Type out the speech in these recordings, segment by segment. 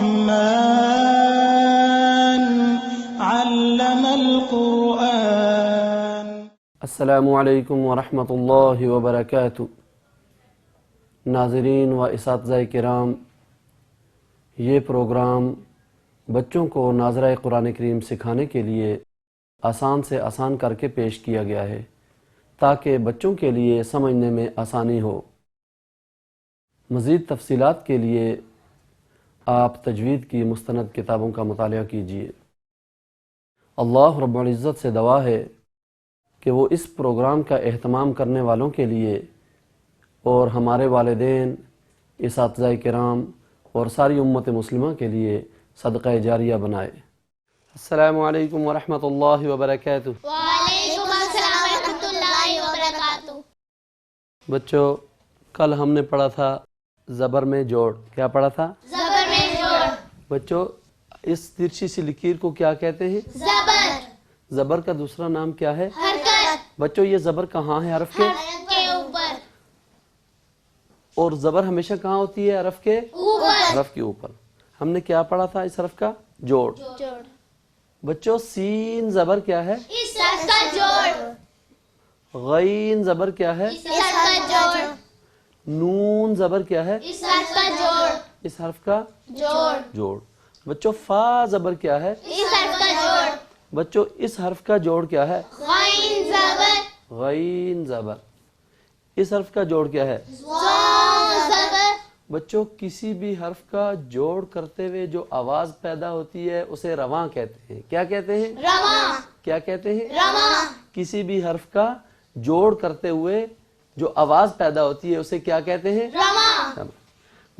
الرحمن علم القرآن۔ السلام علیکم ورحمۃ اللہ وبرکاتہ۔ ناظرین و اساتذہ کرام، یہ پروگرام بچوں کو ناظرہ قرآن کریم سکھانے کے لیے آسان سے آسان کر کے پیش کیا گیا ہے تاکہ بچوں کے لیے سمجھنے میں آسانی ہو۔ مزید تفصیلات کے لیے آپ تجوید کی مستند کتابوں کا مطالعہ کیجیے۔ اللہ رب العزت سے دعا ہے کہ وہ اس پروگرام کا اہتمام کرنے والوں کے لیے اور ہمارے والدین، اساتذہ کرام اور ساری امت مسلمہ کے لیے صدقہ جاریہ بنائے۔ السلام علیکم ورحمۃ اللہ وبرکاتہ۔ وعلیکم السلام ورحمۃ اللہ وبرکاتہ۔ بچوں، کل ہم نے پڑھا تھا زبر میں جوڑ۔ کیا پڑھا تھا؟ زبر میں جوڑ۔ بچوں، اس ترچھی سی لکیر کو کیا کہتے ہیں؟ زبر۔ زبر کا دوسرا نام کیا ہے؟ حرکت۔ بچوں، یہ زبر کہاں ہے حرف کے؟ حرف کے اوپر۔ اور زبر ہمیشہ کہاں ہوتی ہے؟ حرف کے اوپر۔ حرف کے اوپر۔ ہم نے کیا پڑھا تھا اس حرف کا؟ جوڑ۔ جوڑ۔ بچوں، سین زبر کیا ہے؟ اس حرف کا جوڑ۔ غین زبر کیا ہے؟ اس حرف کا جوڑ۔ نون زبر کیا ہے؟ اس حرف کا جوڑ۔ اس حرف کا جوڑ۔ جوڑ۔ بچوں، فا زبر کیا ہے؟ اس حرف کا جوڑ۔ بچوں، اس حرف کا جوڑ کیا ہے؟ غین زبر۔ غین زبر۔ اس حرف کا جوڑ کیا ہے؟ زون زبر۔ بچوں، کسی بھی حرف کا جوڑ کرتے ہوئے جو آواز پیدا ہوتی ہے اسے رواں کہتے ہیں۔ کیا کہتے ہیں؟ رواں۔ کیا کہتے ہیں؟ رواں۔ کسی بھی حرف کا جوڑ کرتے ہوئے جو آواز پیدا ہوتی ہے اسے کیا کہتے ہیں؟ رواں۔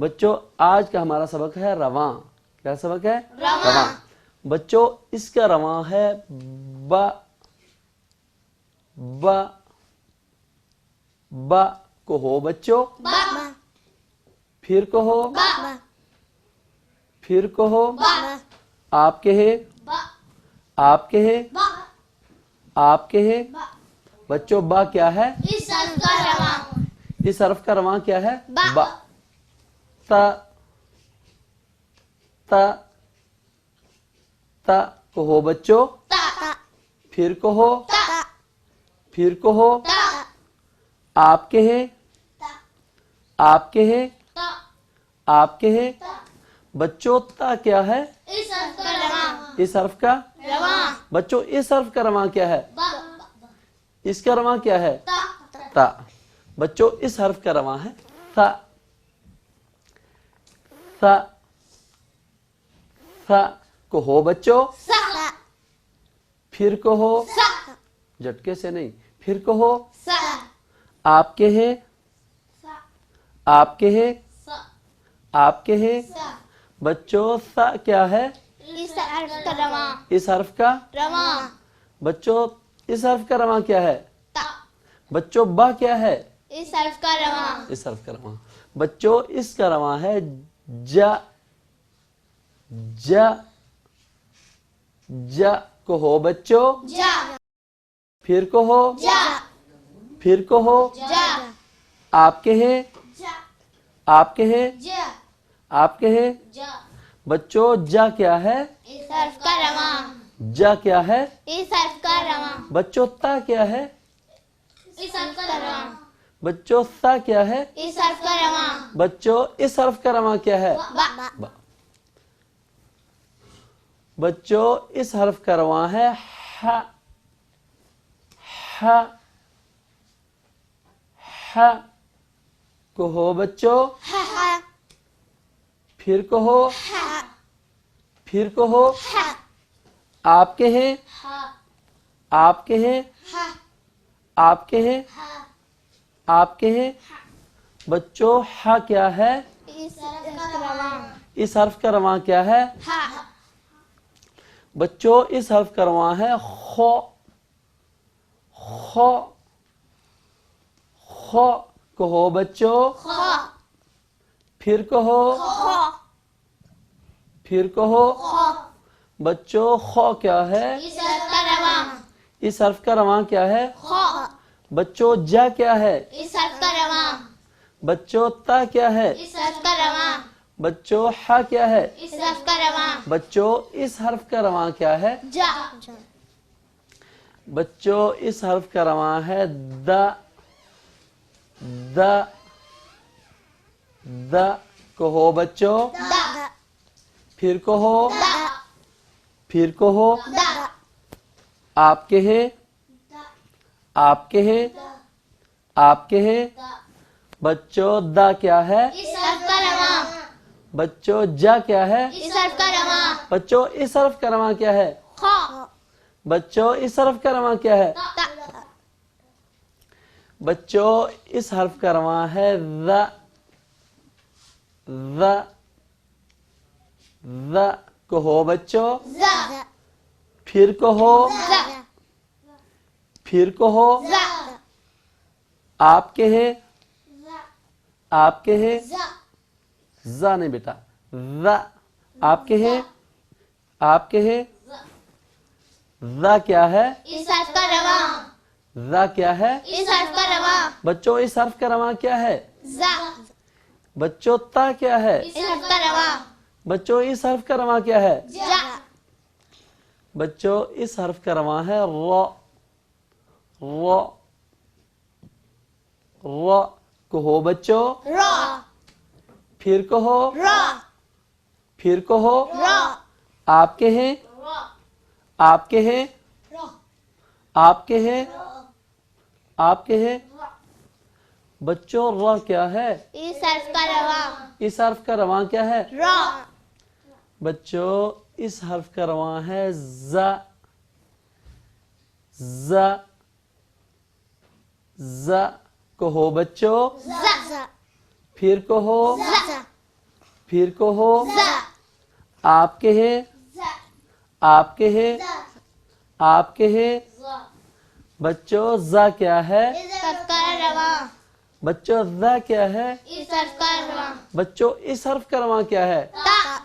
بچوں، آج کا ہمارا سبق ہے رواں۔ کیا سبق ہے؟ رواں۔ بچوں، اس کا رواں ہے با۔ با با کہو بچوں، با۔ پھر کہو، با۔ پھر کہو، با۔ آپ کہے، با۔ آپ کہے، با۔ آپ کہے۔ بچوں، با کیا ہے؟ اس حرف کا رواں۔ اس حرف کا رواں کیا ہے؟ با۔ تا تا تا کہو بچوں، تا۔ پھر کہو، تا۔ پھر کہو، تا۔ آپ کہے، تا۔ آپ کہے، تا۔ آپ کہے۔ تا۔ بچوں، تا کیا ہے؟ اس حرف کا رواں۔ اس حرف کا رواں۔ بچوں، اس حرف کا رواں کیا ہے؟ با۔ اس کا رواں کیا ہے؟ تا۔ تا۔ بچوں، اس حرف کا رواں ہے تھا۔ تھا تھا کہو بچوں، سا۔ پھر کہو، سا۔ جھٹکے سے نہیں، پھر کہو، سا۔ آپ کہیں، سا۔ آپ کہیں، سا۔ آپ کہیں۔ سا۔ بچوں، سا کیا ہے؟ اس حرف کا رواں۔ اس حرف کا رواں۔ بچوں، اس حرف کا رواں کیا ہے؟ تا۔ بچوں، با کیا ہے؟ اس حرف کا رواں۔ اس حرف کا رواں۔ بچوں، اس کا رواں ہے جا۔ جا جا کہو بچوں، جا۔ پھر کہو، جا۔ پھر کہو، جا۔ آپ کہیں، جا۔ آپ کہیں، جا۔ آپ کہیں۔ جا۔ بچوں، جا کیا ہے؟ اس حرف کا رواں۔ جا کیا ہے؟ اس حرف کا رواں۔ بچوں، تا کیا ہے؟ اس حرف کا رواں۔ بچوں، سا کیا ہے؟ اس حرف کا رواں۔ بچوں، اس حرف کا رواں کیا ہے؟ با۔ با۔ بچوں، اس حرف کا رواں ہے ح۔ ح ح کہو بچوں، ہا۔ پھر کہو، ہا۔ پھر کہو، ہا۔ آپ کہیں، ہا۔ آپ کہیں، ہا۔ آپ کہیں، ہا۔ آپ کہیں۔ بچوں، ح کیا ہے؟ اس حرف کا رواں۔ اس حرف کا رواں کیا ہے؟ ہا۔ بچوں، اس حرف کا رواں ہے خو۔ خو خو کہو بچوں، خو۔ پھر کہو، خو۔ پھر کہو۔ خو۔ بچوں، خو کیا ہے؟ اس حرف کا رواں۔ اس حرف کا رواں کیا ہے؟ خو۔ بچوں، جا کیا ہے؟ اس حرف کا رواں۔ بچوں، تا کیا ہے؟ اس حرف کا رواں۔ بچوں ہا کیا ہے؟ اس حرف کا رواں بچوں اس حرف کا رواں کیا ہے؟ جا بچوں اس حرف کا رواں ہے دا دا دا کہو بچوں دا پھر کہو دا پھر کہو دا آپ کہیں آپ کہیں آپ کہیں بچوں دا کیا ہے؟ اس حرف کا رواں بچوں جا کیا ہے؟ اس حرف کا رواں بچوں اس حرف کا رواں کیا ہے؟ خا بچوں اس حرف کا رواں کیا ہے؟ تا بچوں اس حرف کا رواں ہے ذا ذا ذا کہو بچوں زا پھر کہو زا پھر کہو زا آپ کہیں آپ کہیں زا ذا نہیں بیٹا ذا آپ کہیں آپ کہیں ذا کیا ہے؟ اس حرف کا رواں ذا کیا ہے؟ اس حرف کا رواں بچوں اس حرف کا رواں کیا ہے؟ زا بچوں تا کیا ہے؟ اس حرف کا رواں بچوں اس حرف کا رواں کیا ہے؟ جا بچوں اس حرف کا رواں ہے را را را کہو بچوں را پھر کہو را پھر کہو را آپ کہیں آپ کہیں آپ کہیں آپ کہیں بچوں را کیا ہے؟ اس حرف کا رواں اس حرف کا رواں کیا ہے؟ را بچوں اس حرف کا رواں ہے زا زا زا کہو بچوں زا پھر کہو زا پھر کہو زا آپ کہیں زا آپ کہیں آپ کہیں بچوں زا کیا ہے؟ اس حرف کا رواں بچوں زا کیا ہے؟ اس حرف کا رواں بچوں اس حرف کا رواں کیا ہے؟ تا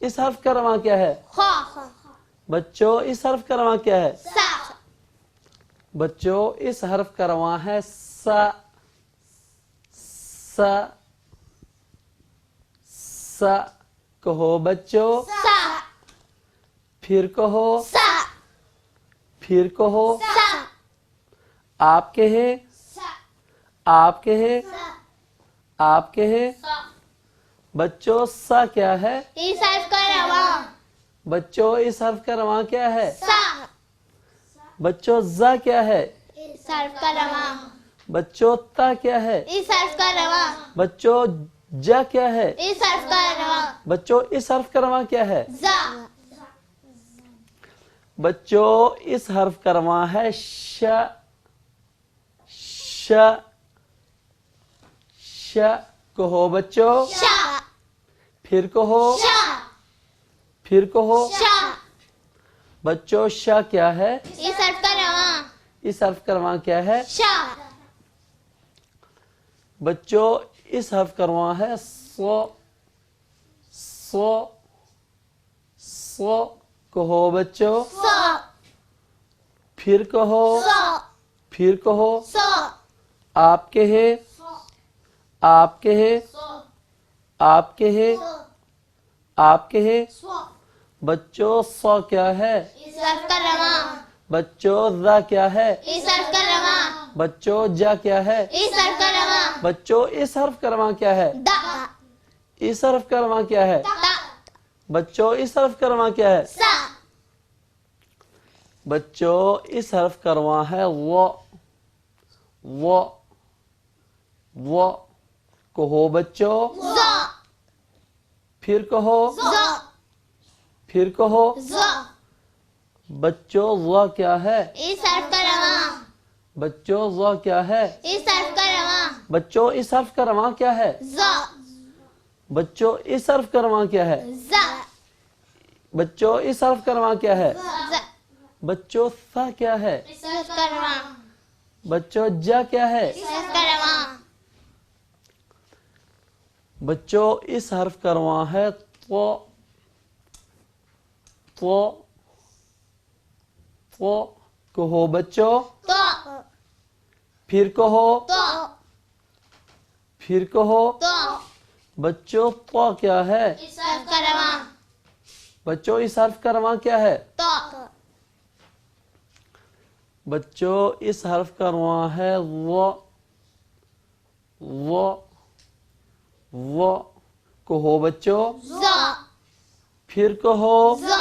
اس حرف کا رواں کیا ہے؟ خا بچوں اس حرف کا رواں کیا ہے؟ سا بچوں اس حرف کا رواں ہے سا سا سا کہو بچوں سا پھر کہو سا پھر کہو سا آپ کہیں سا آپ کہیں آپ کہیں بچوں سا کیا ہے؟ اس حرف کا رواں بچوں اس حرف کا رواں کیا ہے؟ سا بچوں زا کیا ہے؟ اس حرف کا رواں بچوں تا کیا ہے؟ اس حرف کا رواں بچوں جا کیا ہے؟ اس حرف کا رواں بچوں اس حرف کا رواں کیا ہے؟ زا بچوں اس حرف کا رواں ہے شا شا شا کہو بچوں شا پھر کہو شا پھر کہو شا بچوں شا کیا ہے؟ اس حرف کا رواں اس حرف کا رواں کیا ہے؟ شا بچوں اس حرف کا رواں ہے سو سو سو کہو بچوں سو پھر کہو سو پھر کہو سو آپ کہیں آپ کہیں آپ کہیں آپ کہیں سو بچوں سو کیا ہے؟ اس حرف کا رواں بچوں زا کیا ہے؟ اس حرف کا رواں بچوں جا کیا ہے؟ اس حرف کا رواں بچوں اس حرف کا رواں کیا ہے؟ دا اس حرف کا رواں کیا ہے؟ تا بچوں اس حرف کا رواں کیا ہے؟ سا بچوں اس حرف کا رواں ہے وہ وہ کہو بچوں زا پھر کہو زا پھر کہو زا بچوں وہ کیا ہے؟ اس حرف کا رواں بچوں وہ کیا ہے؟ اس حرف کا رواں بچوں اس حرف کا رواں کیا ہے؟ زا بچوں اس حرف کا رواں کیا ہے؟ زا بچوں اس حرف کا رواں کیا ہے؟ زا بچوں سا کیا ہے؟ اس حرف کا رواں بچوں جا کیا ہے؟ اس حرف کا رواں بچوں اس حرف کا رواں ہے تو کہو بچوں تو پھر کہو تو پھر کہو تو بچوں طا کیا ہے؟ اس حرف کا رواں بچوں اس حرف کا رواں کیا ہے؟ تو بچوں اس حرف کا رواں ہے و کہو بچوں، ز پھر کہو، ز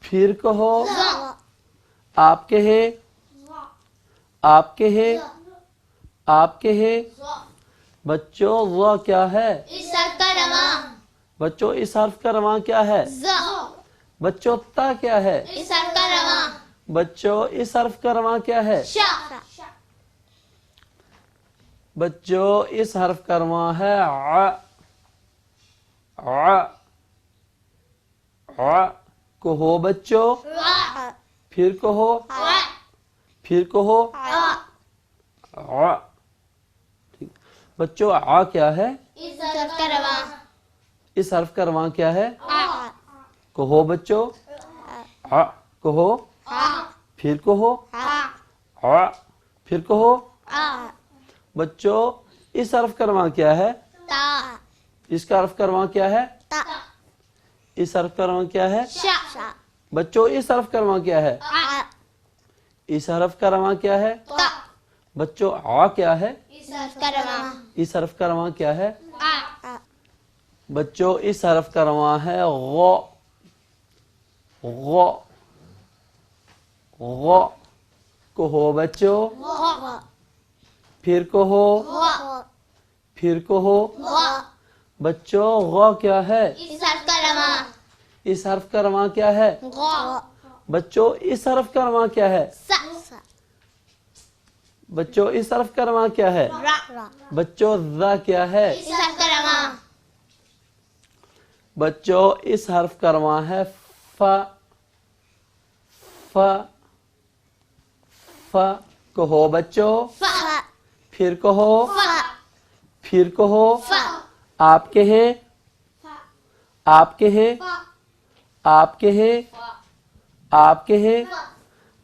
پھر کہو، ز آپ کہیں، آپ کہیں، آپ کہیں۔ بچوں و کیا ہے؟ اس حرف کا رواں بچوں اس حرف کا رواں کیا ہے؟ ز بچوں تا کیا ہے؟ اس حرف کا رواں بچوں اس حرف کا رواں کیا ہے؟ ش بچوں اس حرف کا رواں ہے ع ع ع کہو بچوں، ع پھر کہو، ع پھر کہو، ع ع۔ ٹھیک۔ بچوں ع کیا ہے؟ اس حرف کا رواں اس حرف کا رواں کیا ہے؟ ع کہو بچوں، ع کہو، ع پھر کہو، ع ع پھر کہو۔ ع بچوں اس حرف کا رواں کیا ہے؟ تا اس کا حرف کا رواں کیا ہے؟ تا اس حرف کا رواں کیا ہے؟ ش بچوں اس حرف کا رواں کیا ہے؟ ع اس حرف کا رواں کیا ہے؟ تا بچوں ع کیا ہے؟ اس حرف کا رواں اس حرف کا رواں کیا ہے؟ ع بچوں اس حرف کا رواں ہے غ غ غ کہو بچوں، غ پھر کہو، غ پھر کہو۔ غ بچوں غ کیا ہے؟ اس حرف کا رواں اس حرف کا رواں کیا ہے؟ غ بچوں اس حرف کا رواں کیا ہے؟ س بچوں اس حرف کا رواں کیا ہے؟ ر بچوں ذا کیا ہے؟ اس حرف کا رواں بچوں اس حرف کا رواں ہے ف ف ف کہو بچوں، ف پھر کہو، ف پھر کہو۔ ف آپ کہیں، آپ کہیں، آپ کہیں، آپ کہیں۔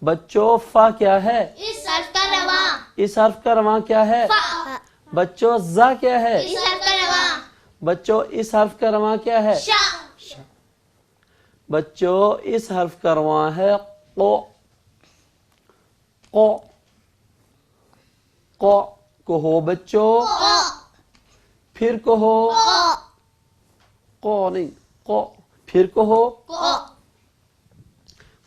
بچوں فا کیا ہے؟ اس حرف کا رواں اس حرف کا رواں کیا ہے؟ ف بچوں زا کیا ہے؟ اس حرف کا رواں بچوں اس حرف کا رواں کیا ہے؟ ش بچوں اس حرف کا رواں ہے قو قو قو کہو بچوں، ق پھر کہو، ق قو نہیں قو، پھر کہو۔ ق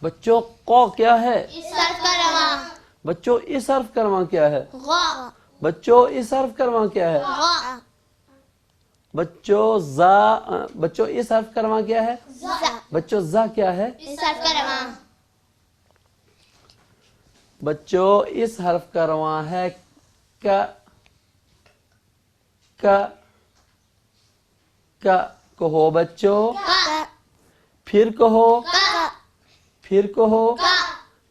بچوں قو کیا ہے؟ اس حرف کا رواں بچوں اس حرف کا رواں کیا ہے؟ غ بچوں اس حرف کا رواں کیا ہے؟ غ بچوں زا بچوں اس حرف کا رواں کیا ہے؟ ز بچوں زا کیا ہے؟ اس حرف کا رواں بچوں اس حرف کا رواں ہے ک ک ک کہو بچوں، ق پھر کہو، ق پھر کہو۔ ق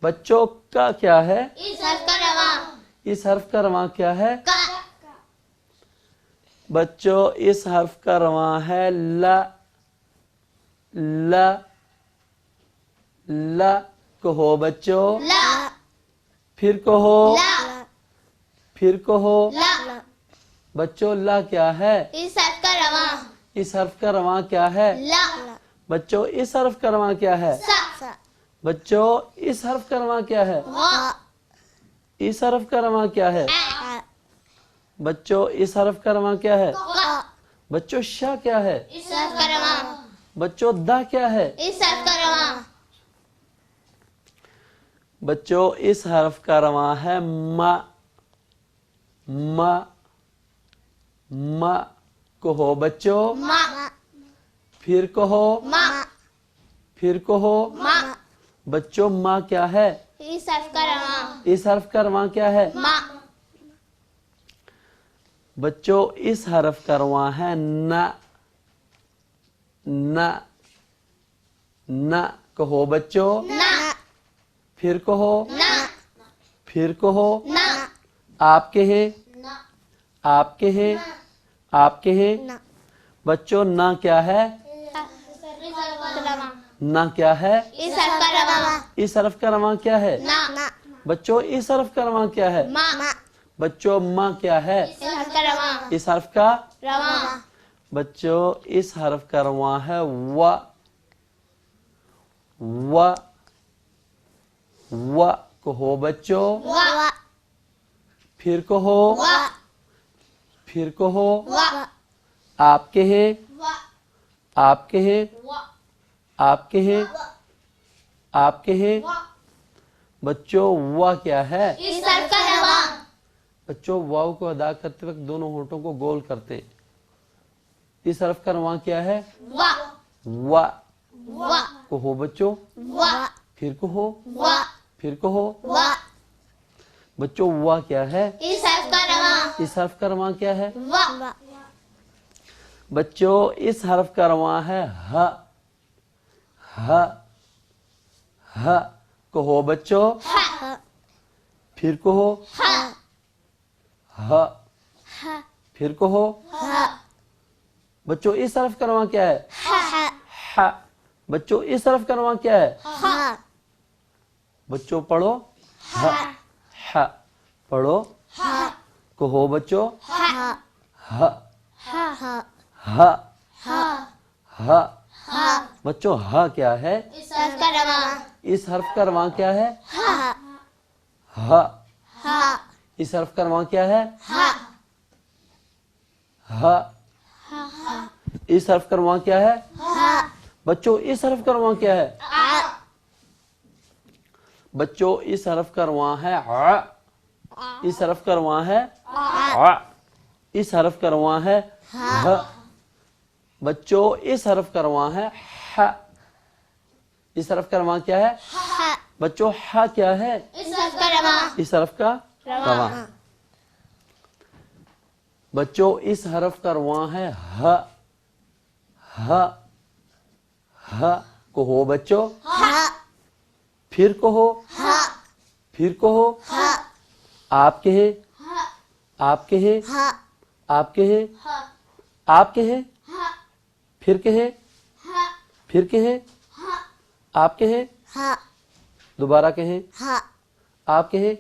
بچوں کا کیا ہے؟ اس حرف کا رواں اس حرف کا رواں کیا ہے؟ ق بچوں اس حرف کا رواں ہے ل ل ل کہو بچوں، ل پھر کہو، ل پھر کہو۔ ل بچوں لا کیا ہے؟ اس حرف کا رواں اس حرف کا رواں کیا ہے؟ ل بچوں اس حرف کا رواں کیا ہے؟ س بچوں اس حرف کا رواں کیا ہے؟ غ اس حرف کا رواں کیا ہے؟ ع بچوں اس حرف کا رواں کیا ہے؟ ق بچوں شا کیا ہے؟ اس حرف کا رواں بچوں دا کیا ہے؟ اس حرف کا رواں بچوں اس حرف کا رواں ہے ما ما ما کہو بچوں، ما پھر کہو، ما پھر کہو۔ ما بچوں ما کیا ہے؟ اس حرف کا رواں اس حرف کا رواں کیا ہے؟ ما بچوں اس حرف کا رواں ہے نا نا نا کہو بچوں، نا پھر کہو، نا پھر کہو۔ نا آپ کہیں، نا آپ کہیں، آپ کہیں۔ بچوں نا کیا ہے؟ نا کیا ہے؟ اس حرف کا رواں اس حرف کا رواں کیا ہے؟ نا بچوں اس حرف کا رواں کیا ہے؟ ما بچوں ما کیا ہے؟ اس حرف حرف کا رواں اس حرف کا رواں بچوں اس حرف کا رواں ہے و و و کہو بچوں و پھر کہو و پھر کہو و آپ کہیں و آپ کہیں و آپ کہیں آپ کہیں بچوں و کیا ہے اس حرف کا رواں بچوں واو کو ادا کرتے وقت دونوں ہونٹوں کو گول کرتے اس حرف کا رواں کیا ہے و و و کہو بچوں و پھر کہو و پھر کہو و بچوں و کیا ہے اس حرف کا رواں اس حرف کا رواں کیا ہے و بچوں اس حرف کا رواں ہے ہ ہ ہ کہو بچوں ح پھر کہو ح ہ ح پھر کہو ح بچوں اس حرف کا رواں کیا ہے ح ح بچوں اس حرف کا رواں کیا ہے ح بچوں پڑھو ہ ح پڑھو ح کہو بچوں ح ہ ح ہ ح ہ ح بچوں ہ کیا ہے اس حرف کا رواں اس حرف کا رواں کیا ہے ح ہ ح اس حرف کا رواں کیا ہے ح ہ اس حرف کا رواں کیا ہے ح بچوں اس حرف کا رواں کیا ہے ع بچوں اس حرف کا رواں ہے ع اس حرف کا رواں ہے ع اس حرف کا رواں ہے ہ بچوں اس حرف کا رواں ہے ح اس حرف کا رواں کیا ہے ح بچوں ح کیا ہے اس حرف کا رواں اس حرف کا رواں بچوں اس حرف کا رواں ہے ہ ہ ہ کہو بچوں ح پھر کہو ح پھر کہو ح آپ کہیں ح آپ کہیں ح آپ کہیں ح آپ کہیں ح پھر کہیں ح پھر کہیں ح آپ کہیں ح دوبارہ کہیں ح آپ کہیں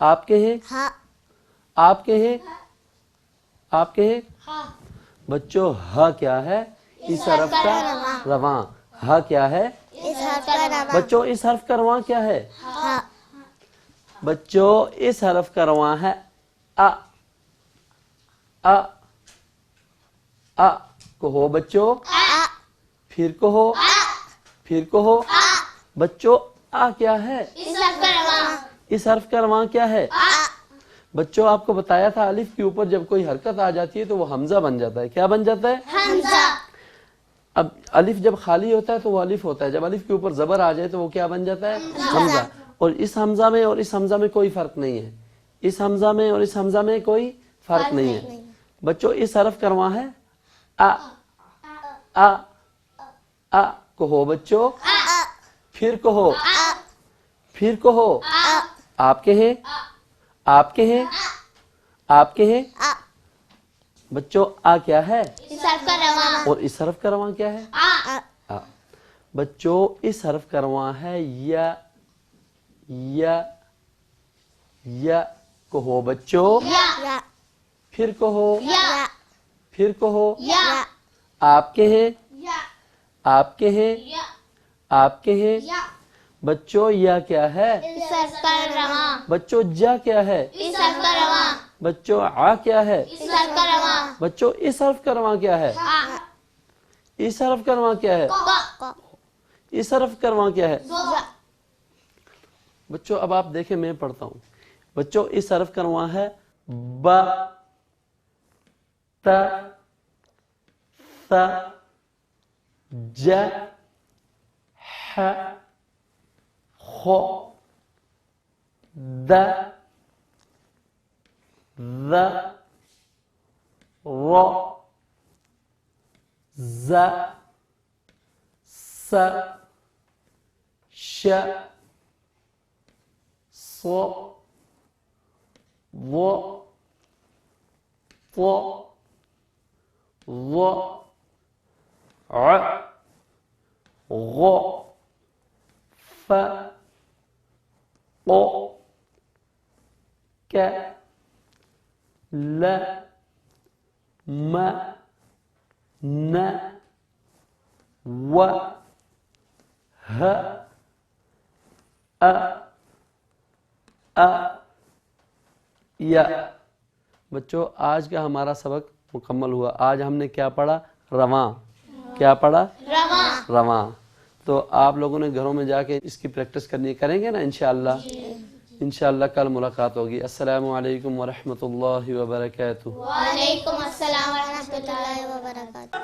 آپ کہیں ح آپ کہیں آپ کہیں ح بچوں ہ کیا ہے اس حرف کا رواں ہ کیا ہے اس حرف کا رواں بچوں اس حرف کا رواں کیا ہے ح بچوں اس حرف کا رواں ہے ا ا ا کہو بچوں ا پھر کہو پھر کہو بچوں آ کیا ہے اس حرف کا رواں اس حرف کا رواں کیا ہے ا بچوں آپ کو بتایا تھا الف کے اوپر جب کوئی حرکت آ جاتی ہے تو وہ حمزہ بن جاتا ہے کیا بن جاتا ہے حمزہ اب الف جب خالی ہوتا ہے تو وہ الف ہوتا ہے جب الف کے اوپر زبر آ جائے تو وہ کیا بن جاتا ہے حمزہ اور اس حمزہ میں اور اس حمزہ میں کوئی فرق نہیں ہے اس حمزہ میں اور اس حمزہ میں کوئی فرق نہیں ہے بچوں اس حرف کا رواں ہے ا ا ا کہو بچوں پھر کہو پھر کہو آپ کہیں آپ کہیں آپ کہیں بچوں آ کیا ہے اس حرف کا رواں اور اس حرف کا رواں کیا ہے ا آ بچوں اس حرف کا رواں ہے یا یا یا کہو بچوں یا پھر کہو یا پھر کہو یا آپ کہیں یا آپ کہیں یا آپ کہیں یا بچوں یا کیا ہے اس حرف کا رواں بچوں جا کیا ہے اس حرف کا رواں بچوں آ کیا ہے اس حرف کا رواں بچوں اس حرف کا رواں کیا ہے ا اس حرف کا رواں کیا ہے ق اس حرف کا رواں کیا ہے ظ بچوں اب آپ دیکھیں میں پڑھتا ہوں بچوں اس حرف کا رواں ہے با تا ثا ج ح خ د ذ ر ز س ش ص و ط ظ ع غ ف ق ك ل م ن و ہ یا۔ بچوں آج کا ہمارا سبق مکمل ہوا۔ آج ہم نے کیا پڑھا؟ رواں۔ کیا پڑھا؟ رواں۔ رواں۔ تو آپ لوگوں نے گھروں میں جا کے اس کی پریکٹس کریں گے نا انشاءاللہ؟ انشاءاللہ کل ملاقات ہوگی۔ السلام علیکم ورحمۃ اللہ وبرکاتہ۔ وعلیکم السلام ورحمۃ اللہ وبرکاتہ۔